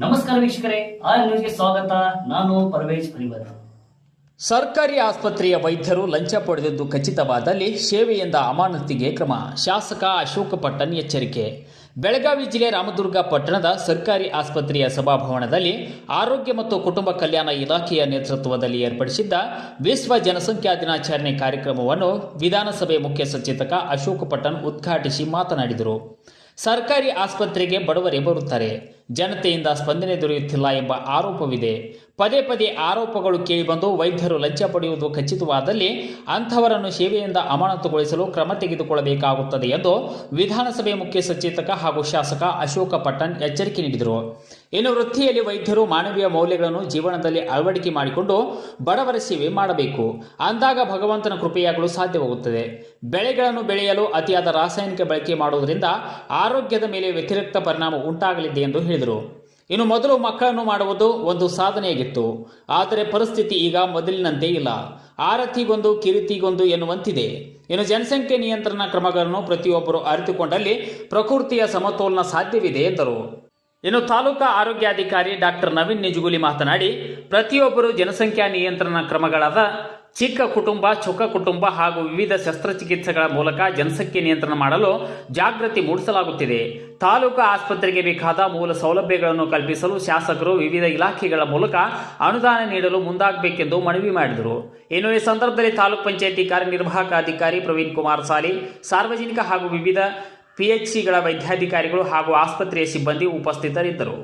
ನಮಸ್ಕಾರ ವೀಕ್ಷಕರೇ, ಆರ್ ನ್ಯೂಸ್ಗೆ ಸ್ವಾಗತ. ನಾನು ಪರ್ವೇಜ್ ಪರಿವರ್. ಸರ್ಕಾರಿ ಆಸ್ಪತ್ರೆಯ ವೈದ್ಯರು ಲಂಚ ಪಡೆದಿದ್ದು ಖಚಿತವಾದಲ್ಲಿ ಸೇವೆಯಿಂದ ಅಮಾನತಿಗೆ ಕ್ರಮ. ಶಾಸಕ ಅಶೋಕ ಪಟ್ಟಣ್ ಎಚ್ಚರಿಕೆ. ಬೆಳಗಾವಿ ಜಿಲ್ಲೆ ರಾಮದುರ್ಗ ಪಟ್ಟಣದ ಸರ್ಕಾರಿ ಆಸ್ಪತ್ರೆಯ ಸಭಾಭವನದಲ್ಲಿ ಆರೋಗ್ಯ ಮತ್ತು ಕುಟುಂಬ ಕಲ್ಯಾಣ ಇಲಾಖೆಯ ನೇತೃತ್ವದಲ್ಲಿ ಏರ್ಪಡಿಸಿದ್ದ ವಿಶ್ವ ಜನಸಂಖ್ಯಾ ದಿನಾಚರಣೆ ಕಾರ್ಯಕ್ರಮವನ್ನು ವಿಧಾನಸಭೆ ಮುಖ್ಯ ಸಚೇತಕ ಅಶೋಕ ಪಟ್ಟಣ್ ಉದ್ಘಾಟಿಸಿ ಮಾತನಾಡಿದರು. ಸರ್ಕಾರಿ ಆಸ್ಪತ್ರೆಗೆ ಬಡವರೇ ಬರುತ್ತಾರೆ, ಜನತೆಯಿಂದ ಸ್ಪಂದನೆ ದೊರೆಯುತ್ತಿಲ್ಲ ಎಂಬ ಆರೋಪವಿದೆ. ಪದೇ ಪದೇ ಆರೋಪಗಳು ಕೇಳಿಬಂದು ವೈದ್ಯರು ಲಂಚ ಪಡೆಯುವುದು ಖಚಿತವಾದಲ್ಲಿ ಅಂಥವರನ್ನು ಸೇವೆಯಿಂದ ಅಮಾನತುಗೊಳಿಸಲು ಕ್ರಮ ತೆಗೆದುಕೊಳ್ಳಬೇಕಾಗುತ್ತದೆ ಎಂದು ವಿಧಾನಸಭೆ ಮುಖ್ಯ ಸಚೇತಕ ಹಾಗೂ ಶಾಸಕ ಅಶೋಕ ಪಟ್ಟಣ್ ಎಚ್ಚರಿಕೆ ನೀಡಿದರು. ಇನ್ನು ವೃತ್ತಿಯಲ್ಲಿ ವೈದ್ಯರು ಮಾನವೀಯ ಮೌಲ್ಯಗಳನ್ನು ಜೀವನದಲ್ಲಿ ಅಳವಡಿಕೆ ಮಾಡಿಕೊಂಡು ಬಡವರ ಸೇವೆ ಮಾಡಬೇಕು. ಅಂದಾಗ ಭಗವಂತನ ಕೃಪೆಯಾಗಲು ಸಾಧ್ಯವಾಗುತ್ತದೆ. ಬೆಳೆಗಳನ್ನು ಬೆಳೆಯಲು ಅತಿಯಾದ ರಾಸಾಯನಿಕ ಬಳಕೆ ಮಾಡುವುದರಿಂದ ಆರೋಗ್ಯದ ಮೇಲೆ ವ್ಯತಿರಿಕ್ತ ಪರಿಣಾಮ ಉಂಟಾಗಲಿದೆ ಎಂದು ಹೇಳಿದರು. ಇನ್ನು ಮೊದಲು ಮಕ್ಕಳನ್ನು ಮಾಡುವುದು ಒಂದು ಸಾಧನೆಯಾಗಿತ್ತು. ಆದರೆ ಪರಿಸ್ಥಿತಿ ಈಗ ಮೊದಲಿನಂತೆ ಇಲ್ಲ. ಆರತಿಗೊಂದು ಕಿರಿತಿಗೊಂದು ಎನ್ನುವಂತಿದೆ. ಇನ್ನು ಜನಸಂಖ್ಯೆ ನಿಯಂತ್ರಣ ಕ್ರಮಗಳನ್ನು ಪ್ರತಿಯೊಬ್ಬರು ಅರಿತುಕೊಂಡಲ್ಲಿ ಪ್ರಕೃತಿಯ ಸಮತೋಲನ ಸಾಧ್ಯವಿದೆ ಎಂದರು. ಇನ್ನು ತಾಲೂಕಾ ಆರೋಗ್ಯಾಧಿಕಾರಿ ಡಾಕ್ಟರ್ ನವೀನ್ ನಿಜಗುಲಿ ಮಾತನಾಡಿ, ಪ್ರತಿಯೊಬ್ಬರು ಜನಸಂಖ್ಯಾ ನಿಯಂತ್ರಣ ಕ್ರಮಗಳಾದ ಚಿಕ್ಕ ಕುಟುಂಬ, ಚೊಕ್ಕ ಕುಟುಂಬ ಹಾಗೂ ವಿವಿಧ ಶಸ್ತ್ರಚಿಕಿತ್ಸೆಗಳ ಮೂಲಕ ಜನಸಂಖ್ಯೆ ನಿಯಂತ್ರಣ ಮಾಡಲು ಜಾಗೃತಿ ಮೂಡಿಸಲಾಗುತ್ತಿದೆ. ತಾಲೂಕಾ ಆಸ್ಪತ್ರೆಗೆ ಬೇಕಾದ ಮೂಲ ಸೌಲಭ್ಯಗಳನ್ನು ಕಲ್ಪಿಸಲು ಶಾಸಕರು ವಿವಿಧ ಇಲಾಖೆಗಳ ಮೂಲಕ ಅನುದಾನ ನೀಡಲು ಮುಂದಾಗಬೇಕೆಂದು ಮನವಿ ಮಾಡಿದರು. ಇನ್ನು ಈ ಸಂದರ್ಭದಲ್ಲಿ ತಾಲೂಕ್ ಪಂಚಾಯಿತಿ ಕಾರ್ಯನಿರ್ವಾಹಕ ಅಧಿಕಾರಿ ಪ್ರವೀಣ್ ಕುಮಾರ್ ಸಾಲಿ, ಸಾರ್ವಜನಿಕ ಹಾಗೂ ವಿವಿಧ ಪಿಎಚ್ಸಿಗಳ ವೈದ್ಯಾಧಿಕಾರಿಗಳು ಹಾಗೂ ಆಸ್ಪತ್ರೆಯ ಸಿಬ್ಬಂದಿ ಉಪಸ್ಥಿತರಿದ್ದರು.